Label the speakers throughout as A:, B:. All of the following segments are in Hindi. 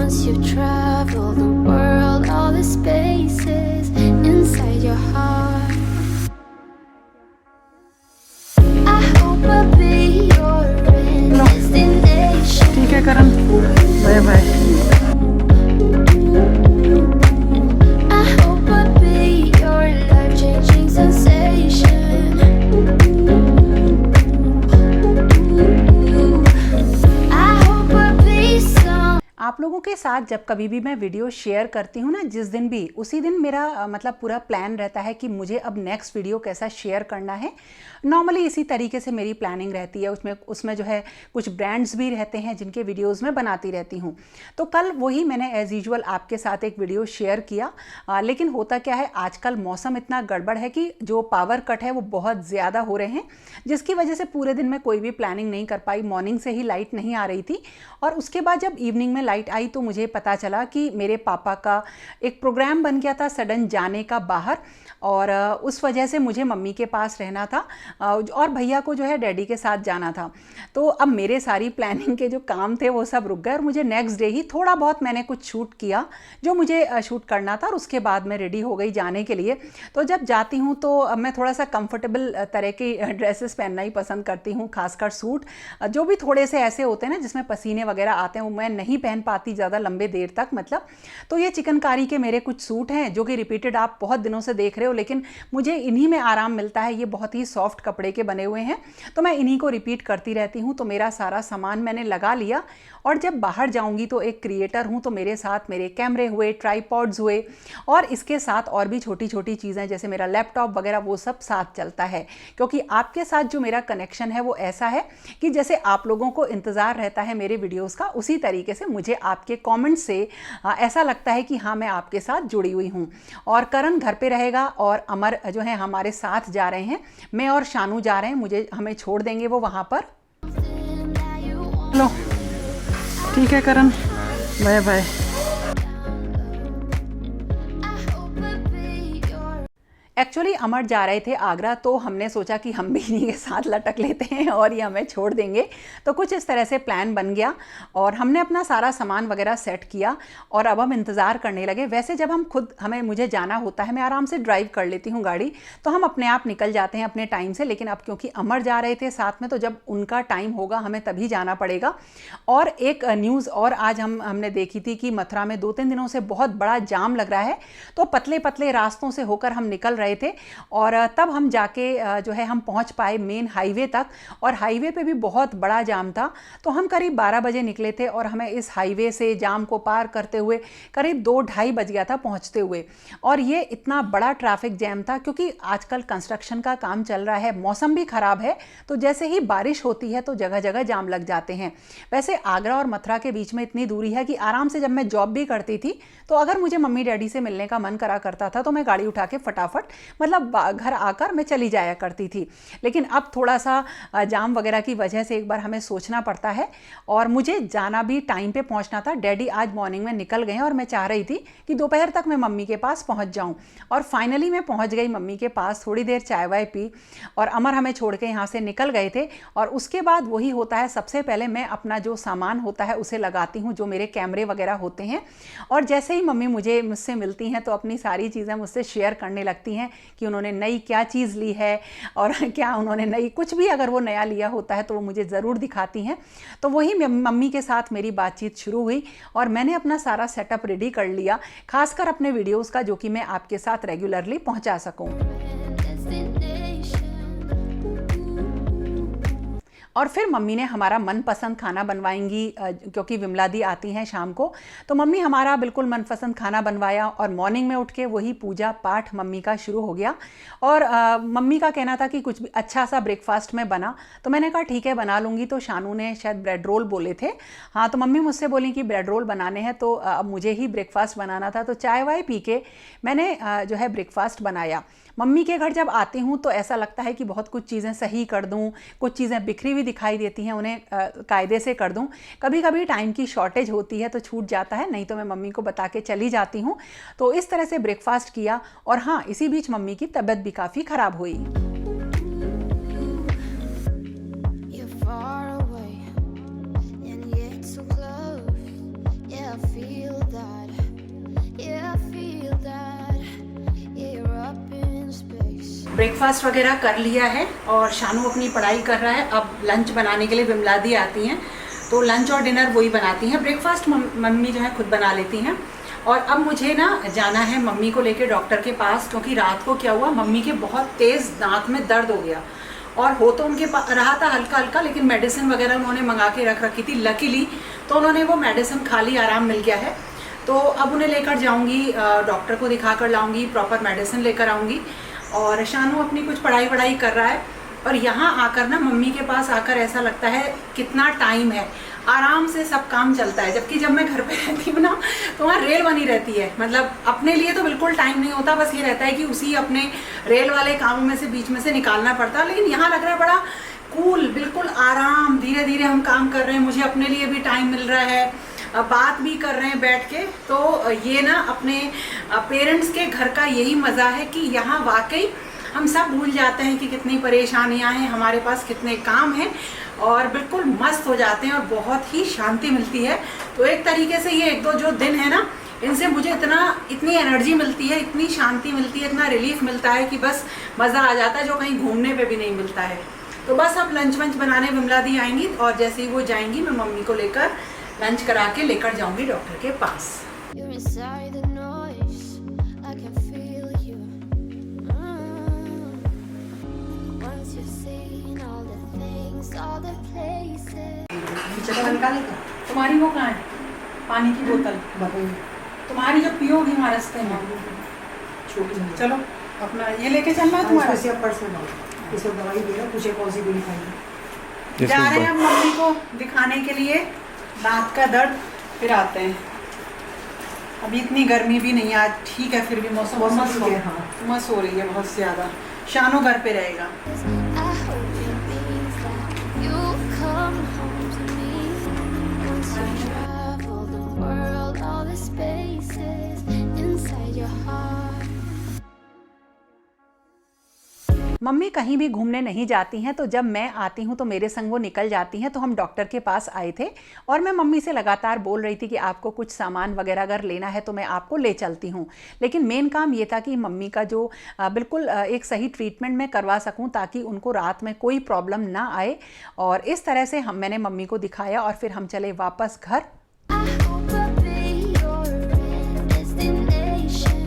A: once you've traveled the world, all the spaces inside your heart. I hope I'll be your destination.
B: ठीक है Karan, bye bye.
A: I hope I'll be your life-changing sensation. I hope I'll be some.
B: आप लोगों के साथ जब कभी भी मैं वीडियो शेयर करती हूँ ना, जिस दिन भी, उसी दिन मेरा मतलब पूरा प्लान रहता है कि मुझे अब नेक्स्ट वीडियो कैसा शेयर करना है। नॉर्मली इसी तरीके से मेरी प्लानिंग रहती है। उसमें जो है कुछ ब्रांड्स भी रहते हैं जिनके वीडियोस में बनाती रहती हूँ। तो कल वही मैंने एज़ यूजुअल आपके साथ एक वीडियो शेयर किया। लेकिन होता क्या है, आजकल मौसम इतना गड़बड़ है कि जो पावर कट है वो बहुत ज़्यादा हो रहे हैं, जिसकी वजह से पूरे दिन में कोई भी प्लानिंग नहीं कर पाई। मॉर्निंग से ही लाइट नहीं आ रही थी और उसके बाद जब इवनिंग में लाइट आई तो मुझे पता चला कि मेरे पापा का एक प्रोग्राम बन गया था सडन जाने का बाहर, और उस वजह से मुझे मम्मी के पास रहना था और भैया को जो है डैडी के साथ जाना था। तो अब मेरे सारी प्लानिंग के जो काम थे वो सब रुक गए और मुझे नेक्स्ट डे ही थोड़ा बहुत मैंने कुछ शूट किया जो मुझे शूट करना था, और उसके बाद मैं रेडी हो गई जाने के लिए। तो जब जाती हूँ तो अब मैं थोड़ा सा कंफर्टेबल तरह की ड्रेसेस पहनना ही पसंद करती हूँ, खासकर सूट जो भी थोड़े से ऐसे होते हैं ना जिसमें पसीने वगैरह आते हैं, वो मैं नहीं पहन पाती ज़्यादा लंबे देर तक मतलब। तो ये चिकनकारी के मेरे कुछ सूट हैं जो कि रिपीटेड आप बहुत दिनों से देख रहे हो, लेकिन मुझे इन्हीं में आराम मिलता है। ये बहुत ही सॉफ्ट कपड़े के बने हुए हैं, तो मैं इन्हीं को रिपीट करती रहती हूँ। तो मेरा सारा सामान मैंने लगा लिया, और जब बाहर जाऊंगी तो एक क्रिएटर हूँ तो मेरे साथ मेरे कैमरे हुए, ट्राइपॉड्स हुए, और इसके साथ और भी छोटी छोटी चीज़ें जैसे मेरा लैपटॉप वगैरह, वो सब साथ चलता है। क्योंकि आपके साथ जो मेरा कनेक्शन है वो ऐसा है कि जैसे आप लोगों को इंतज़ार रहता है मेरे वीडियोस का, उसी तरीके से मुझे आपके कमेंट से ऐसा लगता है कि हाँ मैं आपके साथ जुड़ी हुई हूँ। और करण घर पे रहेगा और अमर जो है हमारे साथ जा रहे हैं, मैं और शानू जा रहे हैं, हमें छोड़ देंगे वो वहाँ पर।
A: लो,
B: ठीक है करण, बाय बाय। एक्चुअली अमर जा रहे थे आगरा, तो हमने सोचा कि हम भी इन्हीं के साथ लटक लेते हैं और ये हमें छोड़ देंगे। तो कुछ इस तरह से प्लान बन गया और हमने अपना सारा सामान वगैरह सेट किया और अब हम इंतज़ार करने लगे। वैसे जब मुझे जाना होता है, मैं आराम से ड्राइव कर लेती हूँ गाड़ी, तो हम अपने आप निकल जाते हैं अपने टाइम से। लेकिन अब क्योंकि अमर जा रहे थे साथ में, तो जब उनका टाइम होगा हमें तभी जाना पड़ेगा। और एक न्यूज़ और आज हमने देखी थी कि मथुरा में 2-3 दिनों से बहुत बड़ा जाम लग रहा है, तो पतले पतले रास्तों से होकर हम निकल रहे थे और तब हम जाके जो है हम पहुंच पाए मेन हाईवे तक, और हाईवे पे भी बहुत बड़ा जाम था। तो हम करीब 12 बजे निकले थे और हमें इस हाईवे से जाम को पार करते हुए करीब 2-2:30 बज गया था पहुंचते हुए। और ये इतना बड़ा ट्रैफिक जैम था क्योंकि आजकल कंस्ट्रक्शन का काम चल रहा है, मौसम भी ख़राब है, तो जैसे ही बारिश होती है तो जगह जगह जाम लग जाते हैं। वैसे आगरा और मथुरा के बीच में इतनी दूरी है कि आराम से जब मैं जॉब भी करती थी तो अगर मुझे मम्मी डैडी से मिलने का मन करा करता था तो मैं गाड़ी उठा के फटाफट मतलब घर आकर मैं चली जाया करती थी। लेकिन अब थोड़ा सा जाम वगैरह की वजह से एक बार हमें सोचना पड़ता है, और मुझे जाना भी टाइम पे पहुंचना था। डैडी आज मॉर्निंग में निकल गए और मैं चाह रही थी कि दोपहर तक मैं मम्मी के पास पहुंच जाऊं, और फाइनली मैं पहुंच गई मम्मी के पास। थोड़ी देर चाय वाय पी और अमर हमें छोड़ के यहाँ से निकल गए थे। और उसके बाद वही होता है, सबसे पहले मैं अपना जो सामान होता है उसे लगाती हूँ, जो मेरे कैमरे वगैरह होते हैं। और जैसे ही मम्मी मुझसे मिलती हैं तो अपनी सारी चीज़ें मुझसे शेयर करने लगती हैं कि उन्होंने नई क्या चीज़ ली है और क्या उन्होंने नई, कुछ भी अगर वो नया लिया होता है तो वो मुझे ज़रूर दिखाती हैं। तो वही मम्मी के साथ मेरी बातचीत शुरू हुई और मैंने अपना सारा सेटअप रेडी कर लिया, खासकर अपने वीडियोस का, जो कि मैं आपके साथ रेगुलरली पहुंचा सकूं। और फिर मम्मी ने हमारा मनपसंद खाना बनवाएंगी, क्योंकि विमला दी आती हैं शाम को, तो मम्मी हमारा बिल्कुल मनपसंद खाना बनवाया। और मॉर्निंग में उठ के वही पूजा पाठ मम्मी का शुरू हो गया। और मम्मी का कहना था कि कुछ भी अच्छा सा ब्रेकफास्ट में बना, तो मैंने कहा ठीक है बना लूँगी। तो शानू ने शायद ब्रेड रोल बोले थे, हाँ, तो मम्मी मुझसे बोली कि ब्रेड रोल बनाने हैं, तो अब मुझे ही ब्रेकफास्ट बनाना था। तो चाय वाय पी के मैंने जो है ब्रेकफास्ट बनाया। मम्मी के घर जब आती हूँ तो ऐसा लगता है कि बहुत कुछ चीज़ें सही कर दूँ, कुछ चीज़ें बिखरी हुई दिखाई देती हैं, उन्हें कायदे से कर दूँ। कभी कभी टाइम की शॉर्टेज होती है तो छूट जाता है, नहीं तो मैं मम्मी को बता के चली जाती हूँ। तो इस तरह से ब्रेकफास्ट किया। और हाँ, इसी बीच मम्मी की तबीयत भी काफ़ी ख़राब हुई।
A: You're far away and yet so close. Yeah, I feel
B: breakfast वगैरह कर लिया है और शानू अपनी पढ़ाई कर रहा है। अब लंच बनाने के लिए विमला दी आती हैं, तो लंच और डिनर वही बनाती हैं। ब्रेकफास्ट मम्मी जो है खुद बना लेती हैं। और अब मुझे ना जाना है मम्मी को लेके डॉक्टर के पास, क्योंकि रात को क्या हुआ, मम्मी के बहुत तेज़ दांत में दर्द हो गया और हो तो उनके रहा था हल्का हल्का, लेकिन मेडिसिन वगैरह उन्होंने मंगा के रख रखी थी लकीली, तो उन्होंने वो मेडिसिन खा ली, आराम मिल गया है। तो अब उन्हें लेकर जाऊंगी, डॉक्टर को दिखा कर लाऊंगी, प्रॉपर मेडिसिन लेकर आऊँगी। और शानू अपनी कुछ पढ़ाई कर रहा है। और यहाँ आकर ना मम्मी के पास आकर ऐसा लगता है कितना टाइम है, आराम से सब काम चलता है। जबकि जब मैं घर पे रहती हूँ ना तो वहाँ रेल बनी रहती है, मतलब अपने लिए तो बिल्कुल टाइम नहीं होता, बस ये रहता है कि उसी अपने रेल वाले कामों में से बीच में से निकालना पड़ता है। लेकिन यहाँ लग रहा है बड़ा कूल, बिल्कुल आराम, धीरे धीरे हम काम कर रहे हैं, मुझे अपने लिए भी टाइम मिल रहा है, बात भी कर रहे हैं बैठ के। तो ये ना अपने पेरेंट्स के घर का यही मज़ा है कि यहाँ वाकई हम सब भूल जाते हैं कि कितनी परेशानियां हैं, हमारे पास कितने काम हैं, और बिल्कुल मस्त हो जाते हैं और बहुत ही शांति मिलती है। तो एक तरीके से ये 1-2 जो दिन है ना, इनसे मुझे इतनी एनर्जी मिलती है, इतनी शांति मिलती है, इतना रिलीफ मिलता है कि बस मज़ा आ जाता है, जो कहीं घूमने पे भी नहीं मिलता है। तो बस अब लंच वंच बनाने विमला दी आएंगी और जैसे ही वो जाएंगी मैं मम्मी को लेकर लंच करा के लेकर जाऊंगी डॉक्टर के पास।
A: You're inside the noise, I can feel you. Once you've seen all the things, all the places.
B: तुम्हारी वो कहाँ है, पानी की बोतल? तुम्हारी जो पियोगी वहाँ रास्ते में छोटी, चलो अपना ये लेके चलना है तुम्हारा।
C: इसको दवाई दे रहा, पूछे कौन सी गोली खाई।
B: जा रहे हैं अब मम्मी को दिखाने के लिए दांत का दर्द, फिर आते हैं। अभी इतनी गर्मी भी नहीं है आज, ठीक है, फिर भी मौसम मस्त हो रही है बहुत ज़्यादा। शानू घर पे रहेगा।
A: I hope it means that you'll come home to me. Once you travel the world, all the spaces inside your heart.
B: Mummy कहीं भी घूमने नहीं जाती हैं, तो जब मैं आती हूँ तो मेरे संग वो निकल जाती हैं। तो हम डॉक्टर के पास आए थे और मैं मम्मी से लगातार बोल रही थी कि आपको कुछ सामान वगैरह अगर लेना है तो मैं आपको ले चलती हूँ। लेकिन मेन काम ये था कि मम्मी का जो बिल्कुल एक सही ट्रीटमेंट मैं करवा सकूँ, ताकि उनको रात में कोई प्रॉब्लम ना आए। और इस तरह से मैंने मम्मी को दिखाया और फिर हम चले वापस घर।
A: I hope I'll be your destination.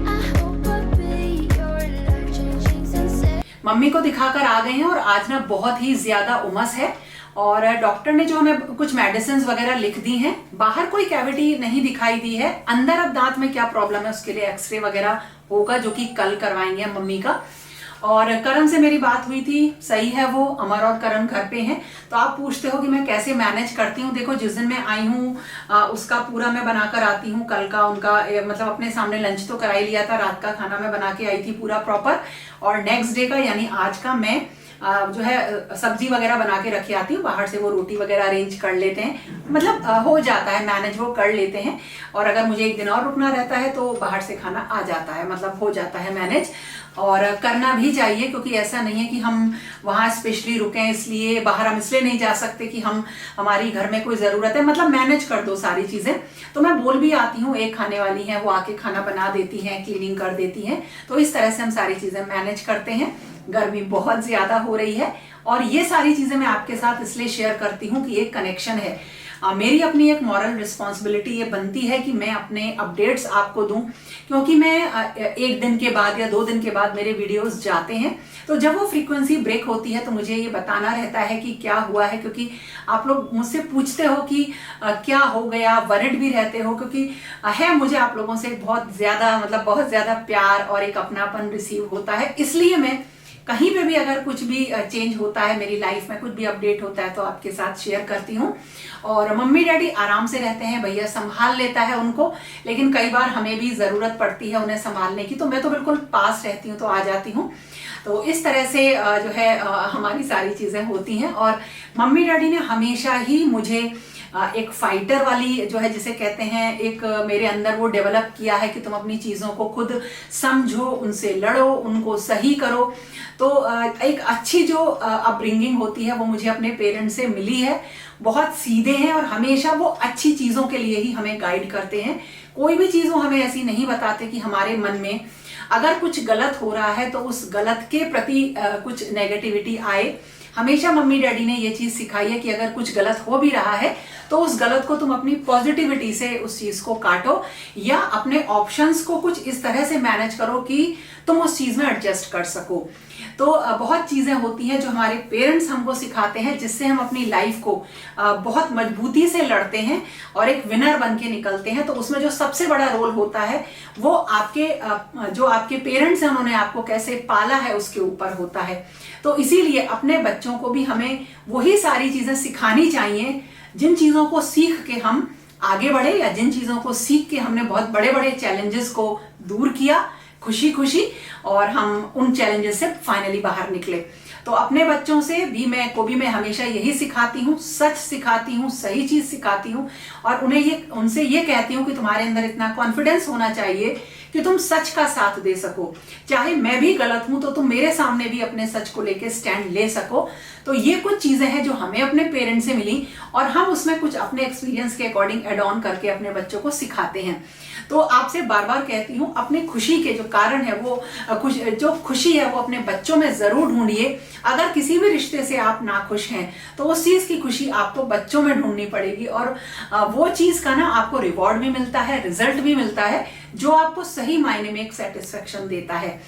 A: I hope I'll be your life-changing sensation.
B: Mummy को दिखाकर आ गए हैं और आज ना बहुत ही ज़्यादा उमस है और डॉक्टर ने जो हमें कुछ मेडिसिन वगैरह लिख दी हैं। बाहर कोई कैविटी नहीं दिखाई दी है, अंदर अब दांत में क्या प्रॉब्लम है उसके लिए एक्सरे वगैरह होगा, जो कि कल करवाएंगे मम्मी का। और करण से मेरी बात हुई थी, सही है, वो अमर और करण घर पे हैं। तो आप पूछते हो कि मैं कैसे मैनेज करती हूँ। देखो, जिस दिन मैं आई हूँ उसका पूरा मैं बनाकर आती हूँ। कल का उनका मतलब अपने सामने लंच तो करा ही लिया था, रात का खाना मैं बना के आई थी पूरा प्रॉपर। और नेक्स्ट डे का यानी आज का मैं जो है सब्जी वगैरह बना के रखी आती हूँ, बाहर से वो रोटी वगैरह अरेंज कर लेते हैं, मतलब हो जाता है मैनेज, वो कर लेते हैं। और अगर मुझे एक दिन और रुकना रहता है तो बाहर से खाना आ जाता है, मतलब हो जाता है मैनेज। और करना भी चाहिए, क्योंकि ऐसा नहीं है कि हम वहाँ स्पेशली रुकें इसलिए, बाहर हम इसलिए नहीं जा सकते कि हमारी घर में कोई ज़रूरत है, मतलब मैनेज कर दो सारी चीज़ें। तो मैं बोल भी आती हूँ, एक खाने वाली हैं वो आके खाना बना देती हैं, क्लीनिंग कर देती हैं। तो इस तरह से हम सारी चीज़ें मैनेज करते हैं। गर्मी बहुत ज़्यादा हो रही है और ये सारी चीज़ें मैं आपके साथ इसलिए शेयर करती हूँ कि एक कनेक्शन है। मेरी अपनी एक मॉरल रिस्पॉन्सिबिलिटी ये बनती है कि मैं अपने अपडेट्स आपको दूं, क्योंकि मैं एक दिन के बाद या 2 दिन के बाद मेरे वीडियोस जाते हैं, तो जब वो फ्रीक्वेंसी ब्रेक होती है तो मुझे ये बताना रहता है कि क्या हुआ है। क्योंकि आप लोग मुझसे पूछते हो कि क्या हो गया, वरिड भी रहते हो, क्योंकि है मुझे आप लोगों से बहुत ज़्यादा, मतलब बहुत ज़्यादा प्यार और एक अपनापन रिसीव होता है। इसलिए मैं कहीं पे भी अगर कुछ भी चेंज होता है मेरी लाइफ में, कुछ भी अपडेट होता है तो आपके साथ शेयर करती हूँ। और मम्मी डैडी आराम से रहते हैं, भैया संभाल लेता है उनको, लेकिन कई बार हमें भी ज़रूरत पड़ती है उन्हें संभालने की, तो मैं तो बिल्कुल पास रहती हूँ, तो आ जाती हूँ। तो इस तरह से जो है हमारी सारी चीज़ें होती हैं। और मम्मी डैडी ने हमेशा ही मुझे एक फाइटर वाली जो है जिसे कहते हैं, एक मेरे अंदर वो डेवलप किया है कि तुम अपनी चीज़ों को खुद समझो, उनसे लड़ो, उनको सही करो। तो एक अच्छी जो अपब्रिंगिंग होती है वो मुझे अपने पेरेंट्स से मिली है। बहुत सीधे हैं और हमेशा वो अच्छी चीज़ों के लिए ही हमें गाइड करते हैं। कोई भी चीज़ वो हमें ऐसी नहीं बताते कि हमारे मन में अगर कुछ गलत हो रहा है तो उस गलत के प्रति कुछ नेगेटिविटी आए। हमेशा मम्मी डैडी ने ये चीज़ सिखाई है कि अगर कुछ गलत हो भी रहा है तो उस गलत को तुम अपनी पॉजिटिविटी से उस चीज़ को काटो, या अपने ऑप्शंस को कुछ इस तरह से मैनेज करो कि तुम उस चीज़ में एडजस्ट कर सको। तो बहुत चीज़ें होती हैं जो हमारे पेरेंट्स हमको सिखाते हैं, जिससे हम अपनी लाइफ को बहुत मजबूती से लड़ते हैं और एक विनर बन के निकलते हैं। तो उसमें जो सबसे बड़ा रोल होता है वो आपके जो आपके पेरेंट्स हैं उन्होंने आपको कैसे पाला है उसके ऊपर होता है। तो इसीलिए अपने बच्चों को भी हमें वही सारी चीज़ें सिखानी चाहिए जिन चीज़ों को सीख के हम आगे बढ़े, या जिन चीज़ों को सीख के हमने बहुत बड़े बड़े चैलेंजेस को दूर किया खुशी खुशी, और हम उन चैलेंजेस से फाइनली बाहर निकले। तो अपने बच्चों से भी मैं हमेशा यही सिखाती हूँ, सच सिखाती हूँ, सही चीज सिखाती हूँ, और उनसे ये कहती हूँ कि तुम्हारे अंदर इतना कॉन्फिडेंस होना चाहिए कि तुम सच का साथ दे सको। चाहे मैं भी गलत हूं तो तुम मेरे सामने भी अपने सच को लेके स्टैंड ले सको। तो ये कुछ चीजें हैं जो हमें अपने पेरेंट्स से मिली, और हम उसमें कुछ अपने एक्सपीरियंस के अकॉर्डिंग एड ऑन करके अपने बच्चों को सिखाते हैं। तो आपसे बार बार कहती हूँ, अपनी खुशी के जो कारण है वो जो खुशी है वो अपने बच्चों में जरूर ढूंढिए। अगर किसी भी रिश्ते से आप नाखुश हैं तो उस चीज की खुशी आपको बच्चों में ढूंढनी पड़ेगी, और वो चीज का ना आपको रिवॉर्ड भी मिलता है, रिजल्ट भी मिलता है, जो आपको सही मायने में एक सेटिस्फेक्शन देता है।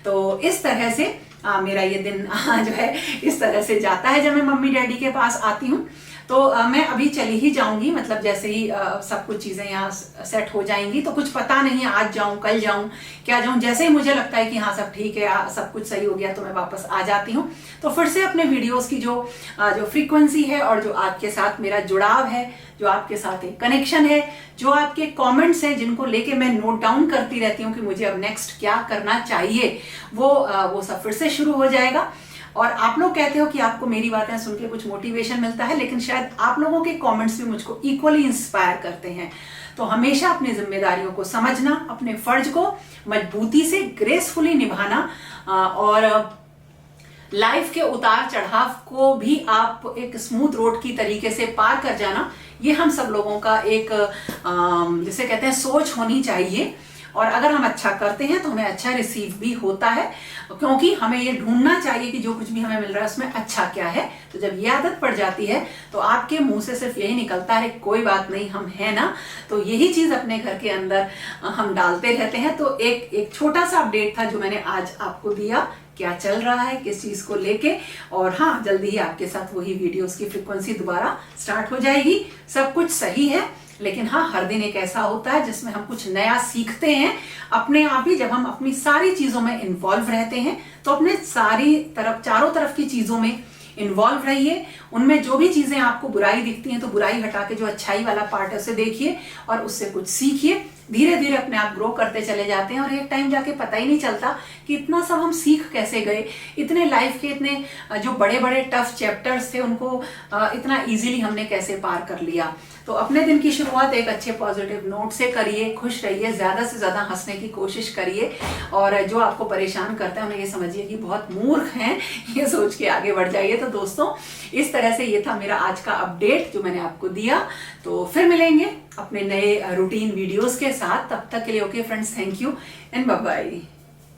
B: तो इस तरह से मेरा ये दिन जो है इस तरह से जाता है जब मैं मम्मी डैडी के पास आती हूँ। तो मैं अभी चली ही जाऊंगी, मतलब जैसे ही सब कुछ चीजें यहाँ सेट हो जाएंगी, तो कुछ पता नहीं आज जाऊं कल जाऊं क्या जाऊं, जैसे ही मुझे लगता है कि हाँ सब ठीक है, सब कुछ सही हो गया, तो मैं वापस आ जाती हूँ। तो फिर से अपने वीडियोस की जो फ्रीक्वेंसी है और जो आपके साथ मेरा जुड़ाव है, जो आपके साथ एक कनेक्शन है, जो आपके कमेंट्स हैं जिनको लेके मैं नोट डाउन करती रहती हूँ कि मुझे अब नेक्स्ट क्या करना चाहिए, वो सब फिर से शुरू हो जाएगा। और आप लोग कहते हो कि आपको मेरी बातें सुन के कुछ मोटिवेशन मिलता है, लेकिन शायद आप लोगों के कमेंट्स भी मुझको इक्वली इंस्पायर करते हैं। तो हमेशा अपनी जिम्मेदारियों को समझना, अपने फर्ज को मजबूती से ग्रेसफुली निभाना, और लाइफ के उतार चढ़ाव को भी आप एक स्मूथ रोड की तरीके से पार कर जाना, ये हम सब लोगों का एक जिसे कहते हैं सोच होनी चाहिए। और अगर हम अच्छा करते हैं तो हमें अच्छा रिसीव भी होता है, क्योंकि हमें ये ढूंढना चाहिए कि जो कुछ भी हमें मिल रहा है उसमें अच्छा क्या है। तो जब ये आदत पड़ जाती है तो आपके मुंह से सिर्फ यही निकलता है, कोई बात नहीं, हम हैं ना। तो यही चीज अपने घर के अंदर हम डालते रहते हैं। तो एक छोटा सा अपडेट था जो मैंने आज आपको दिया, क्या चल रहा है किस चीज को लेके। और हाँ, जल्दी ही आपके साथ वही वीडियोस की फ्रीक्वेंसी दोबारा स्टार्ट हो जाएगी। सब कुछ सही है, लेकिन हाँ, हर दिन एक ऐसा होता है जिसमें हम कुछ नया सीखते हैं अपने आप ही। जब हम अपनी सारी चीजों में इन्वॉल्व रहते हैं तो अपने चारों तरफ की चीजों में इन्वॉल्व रहिए। उनमें जो भी चीजें आपको बुराई दिखती हैं तो बुराई हटा के जो अच्छाई वाला पार्ट है उसे देखिए और उससे कुछ सीखिए। धीरे धीरे अपने आप ग्रो करते चले जाते हैं, और एक टाइम जाके पता ही नहीं चलता कि इतना सब हम सीख कैसे गए। इतने लाइफ के इतने जो बड़े बड़े टफ चैप्टर्स थे उनको इतना इजीली हमने कैसे पार कर लिया। तो अपने दिन की शुरुआत एक अच्छे पॉजिटिव नोट से करिए, खुश रहिए, ज्यादा से ज्यादा हंसने की कोशिश करिए, और जो आपको परेशान करता है उन्हें ये समझिए कि बहुत मूर्ख हैं, ये सोच के आगे बढ़ जाइए। तो दोस्तों, इस तरह से ये था मेरा आज का अपडेट जो मैंने आपको दिया। तो फिर मिलेंगे अपने नए रूटीन वीडियोस के साथ। तब तक के लिए okay friends, thank you and bye bye.